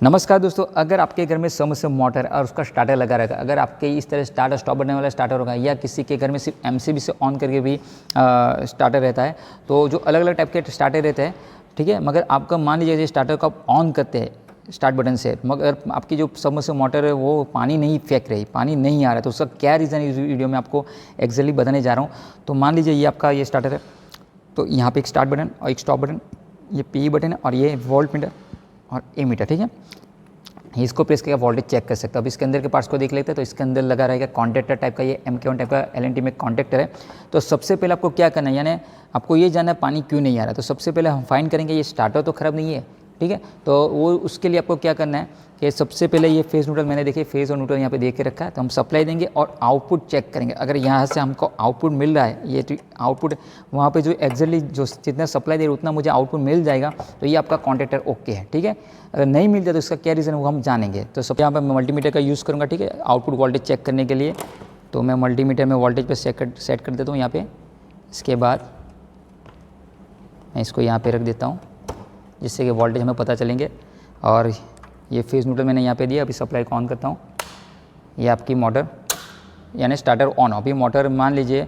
नमस्कार दोस्तों, अगर आपके घर में सबमर्सिबल मोटर और उसका स्टार्टर लगा रहेगा, अगर आपके इस तरह स्टार्टर स्टॉप बनने वाला स्टार्टर होगा या किसी के घर में सिर्फ एमसीबी से ऑन करके भी स्टार्टर रहता है, तो जो अलग अलग टाइप के स्टार्टर रहते हैं, ठीक है। मगर आपका मान लीजिए स्टार्टर को आप ऑन करते हैं स्टार्ट बटन से, मगर आपकी जो सबमर्सिबल मोटर है वो पानी नहीं फेंक रही, पानी नहीं आ रहा है, तो उसका क्या रीज़न है इस वीडियो में आपको एक्जैक्टली बताने जा रहा हूँ। तो मान लीजिए ये आपका ये स्टार्टर है, तो यहाँ पे एक स्टार्ट बटन और एक स्टॉप बटन, ये पी बटन है और ये वोल्ट मीटर और ए मीटर, ठीक है। इसको प्रेस करके वोल्टेज चेक कर सकते हो। अब इसके अंदर के पार्ट्स को देख लेते हैं। तो इसके अंदर लगा रहेगा कॉन्टेक्टर टाइप का, ये MK1 टाइप का LNT में कॉन्टेक्टर है। तो सबसे पहले आपको क्या करना है, यानी आपको ये जानना है पानी क्यों नहीं आ रहा है। तो सबसे पहले हम फाइंड करेंगे ये स्टार्टर तो ख़राब नहीं है, ठीक है। तो वो उसके लिए आपको क्या करना है कि सबसे पहले ये फेज़ न्यूट्रल, मैंने देखिए फेज़ और न्यूट्रल यहाँ पे दे के रखा है, तो हम सप्लाई देंगे और आउटपुट चेक करेंगे। अगर यहाँ से हमको आउटपुट मिल रहा है, ये आउटपुट वहाँ पे जो एक्जैक्टली जो जितना सप्लाई दे रहा है उतना मुझे आउटपुट मिल जाएगा, तो ये आपका कॉन्टेक्टर ओके है, ठीक है। अगर नहीं मिलता तो इसका क्या रीज़न है वो हम जानेंगे। तो सब यहाँ पर मैं मल्टीमीटर का यूज़ करूँगा, ठीक है, आउटपुट वोल्टेज चेक करने के लिए। तो मैं मल्टीमीटर में वोल्टेज पर सेट कर देता हूँ यहाँ पे। इसके बाद मैं इसको यहाँ पे रख देता हूँ जिससे कि वोल्टेज हमें पता चलेंगे। और ये फेज़ न्यूट्रल मैंने यहाँ पे दिया। अभी सप्लाई को ऑन करता हूँ। ये आपकी मोटर यानी स्टार्टर ऑन। अभी मोटर मान लीजिए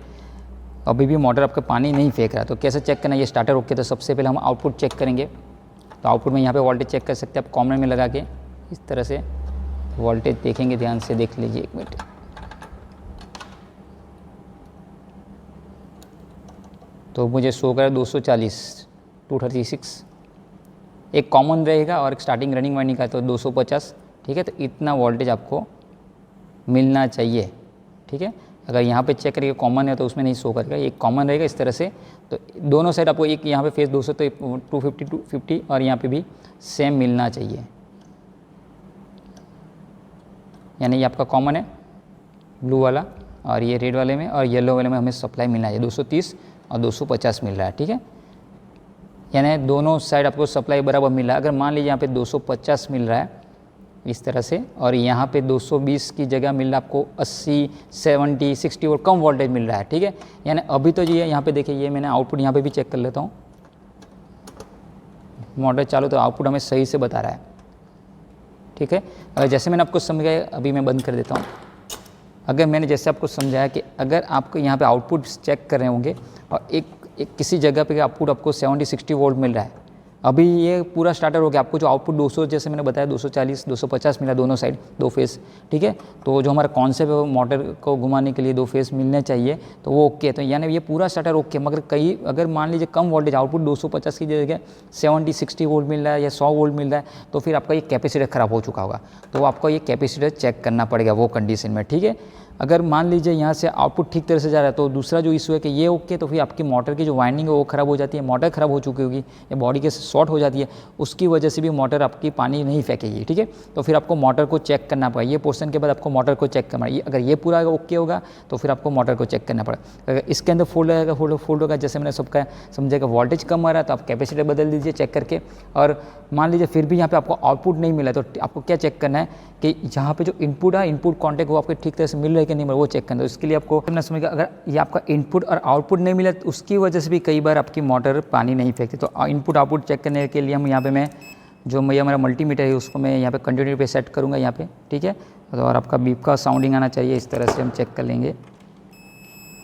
अभी भी मोटर आपका पानी नहीं फेंक रहा, तो कैसे चेक करना है ये स्टार्टर ओके। तो सबसे पहले हम आउटपुट चेक करेंगे। तो आउटपुट में यहाँ पे वोल्टेज चेक कर सकते हैं आप कॉमन में लगा के, इस तरह से वोल्टेज देखेंगे, ध्यान से देख लीजिए, एक मिनट। तो मुझे शो कर 240 236 एक कॉमन रहेगा और एक स्टार्टिंग रनिंग वाइंडिंग का तो 250, ठीक है। तो इतना वोल्टेज आपको मिलना चाहिए, ठीक है। अगर यहाँ पे चेक करिए कॉमन है तो उसमें नहीं शो करेगा, एक कॉमन रहेगा इस तरह से। तो दोनों साइड आपको एक यहाँ पे फेस 200 तो 250 और यहाँ पे भी सेम मिलना चाहिए, यानी ये आपका कॉमन है ब्लू वाला, और ये रेड वाले में और येलो वाले में हमें सप्लाई मिलना है 230 और 250 मिल रहा है, ठीक है। यानी दोनों साइड आपको सप्लाई बराबर मिल रहा है। अगर मान लीजिए यहाँ पे 250 मिल रहा है इस तरह से, और यहाँ पे 220 की जगह मिल रहा है आपको 80 70 60 और कम वोल्टेज मिल रहा है, ठीक है। यानी अभी तो ये यहाँ पे देखिए, ये मैंने आउटपुट यहाँ पे भी चेक कर लेता हूँ। मोटर चालू तो आउटपुट हमें सही से बता रहा है, ठीक है। अगर जैसे मैंने आपको समझाया, अभी मैं बंद कर देता हूँ। अगर मैंने जैसे आपको समझाया कि अगर आपको यहाँ पे आउटपुट चेक कर रहे होंगे और एक किसी जगह पे आउटपुट आपको 70 60 वोल्ट मिल रहा है, अभी ये पूरा स्टार्टर हो गया, आपको जो आउटपुट 200 जैसे मैंने बताया 240 250 मिला दोनों साइड, दो फेस, ठीक है। तो जो हमारा कॉन्सेप्ट है मोटर को घुमाने के लिए दो फेस मिलने चाहिए, तो वो ओके। तो यानी ये पूरा स्टार्टर ओके। मगर कई अगर मान लीजिए कम वोल्टेज आउटपुट 250 की जगह 70 60 वोल्ट मिल रहा है या 100 वोल्ट मिल रहा है, तो फिर आपका ये कैपेसिटर ख़राब हो चुका होगा। तो आपको ये कैपेसिटर चेक करना पड़ेगा वो कंडीशन में, ठीक है। अगर मान लीजिए यहाँ से आउटपुट ठीक तरह से जा रहा है, तो दूसरा जो इशू है कि ये ओके, तो फिर आपकी मोटर की जो वाइंडिंग है वो ख़राब हो जाती है, मोटर ख़राब हो चुकी होगी या बॉडी के शॉर्ट हो जाती है, उसकी वजह से भी मोटर आपकी पानी नहीं फेंकेगी, ठीक है। तो फिर आपको मोटर को चेक करना पड़ेगा। ये पोर्शन के बाद आपको मोटर को चेक करना पड़ेगा। अगर ये पूरा ओके होगा तो फिर आपको मोटर को चेक करना पड़ेगा। अगर इसके अंदर फॉल्ट रहेगा, फॉल्ट होगा, जैसे मैंने सबका समझेगा वोल्टेज कम आ रहा है, तो आप कैपेसिटर बदल दीजिए चेक करके। और मान लीजिए फिर भी यहाँ पे आपको आउटपुट नहीं मिला, तो आपको क्या चेक करना है कि यहाँ पे जो इनपुट है, इनपुट कॉन्टैक्ट वो आपको ठीक तरह से मिल रहा है कि नहीं मिल रहा, वो चेक करना है। तो इसके लिए आपको समझना समझेगा, अगर ये आपका इनपुट और आउटपुट नहीं मिला तो उसकी वजह से भी कई बार आपकी मोटर पानी नहीं फेंकती। तो इनपुट आउटपुट चेक करने के लिए हम यहाँ पे मैं जो मैं हमारा मल्टीमीटर है उसको मैं यहाँ पे कंटिन्यू पे सेट करूँगा यहाँ पे, ठीक है। और आपका बीप का साउंडिंग आना चाहिए, इस तरह से हम चेक कर लेंगे,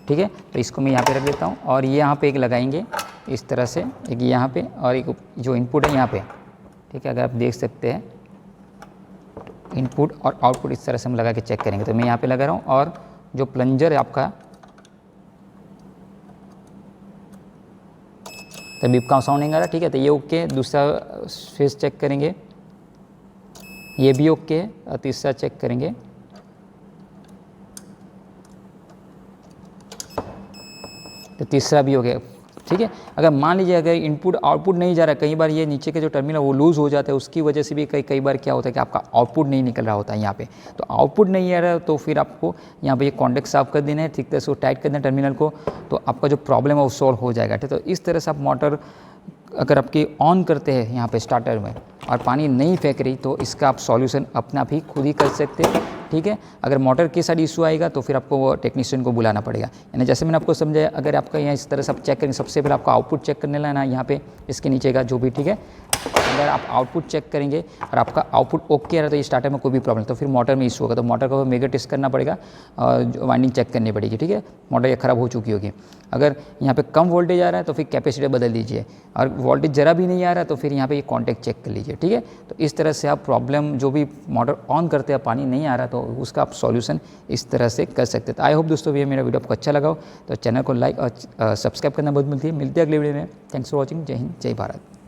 ठीक है। तो इसको मैं यहाँ पे रख देता हूँ और ये यहाँ पे एक लगाएंगे इस तरह से, एक यहाँ पे और एक जो इनपुट है यहाँ पे, ठीक है। अगर आप देख सकते हैं इनपुट और आउटपुट इस तरह से हम लगा के चेक करेंगे। तो मैं यहाँ पे लगा रहा हूँ और जो प्लंजर है आपका, तो बीप का साउंडिंग आ रहा है, ठीक है। तो ये ओके। दूसरा फेस चेक करेंगे, ये भी ओके है। और तीसरा चेक करेंगे, तो तीसरा भी हो गया, ठीक है। अगर मान लीजिए अगर इनपुट आउटपुट नहीं जा रहा है, कई बार ये नीचे के जो टर्मिनल वो लूज़ हो जाता है, उसकी वजह से भी कई बार क्या होता है कि आपका आउटपुट नहीं निकल रहा होता है यहाँ पे। तो आउटपुट नहीं आ रहा है तो फिर आपको यहाँ पे ये कॉन्टैक्ट साफ कर देना है, ठीक तरह से टाइट कर देना टर्मिनल को, तो आपका जो प्रॉब्लम है वो सॉल्व हो जाएगा, ठीक है। तो इस तरह से आप मोटर अगर आपकी ऑन करते हैं यहाँ पे स्टार्टर में और पानी नहीं फेंक रही, तो इसका आप सॉल्यूशन अपना भी खुद ही कर सकते हैं, ठीक है। अगर मोटर के साथ इशू आएगा तो फिर आपको वो टेक्नीशियन को बुलाना पड़ेगा। यानी जैसे मैंने आपको समझाया, अगर आपका यहाँ इस तरह से आप चेक करेंगे, सबसे पहले आपका आउटपुट चेक करने लाना यहाँ पे इसके नीचे का जो भी, ठीक है। अगर आप आउटपुट चेक करेंगे और आपका आउटपुट ओके आ रहा है तो ये स्टार्टर में कोई भी प्रॉब्लम, तो फिर मोटर में इशू होगा, तो मोटर को मेगा टेस्ट करना पड़ेगा और वाइंडिंग चेक करनी पड़ेगी, ठीक है, मोटर ये ख़राब हो चुकी होगी। अगर यहाँ पे कम वोल्टेज आ रहा है तो फिर कैपेसिटर बदल दीजिए, और वोल्टेज ज़रा भी नहीं आ रहा है तो फिर यहाँ पे ये कॉन्टैक्ट चेक कर लीजिए, ठीक है। तो इस तरह से आप प्रॉब्लम, जो भी मोटर ऑन करते हैं पानी नहीं आ रहा तो उसका आप सॉल्यूशन इस तरह से कर सकते हैं। तो आई होप दोस्तों ये मेरा वीडियो आपको अच्छा लगा हो, तो चैनल को लाइक और सब्सक्राइब करना बहुत मिलती है। मिलते हैं अगले वीडियो में। Thanks for watching. जय हिंद, जय भारत।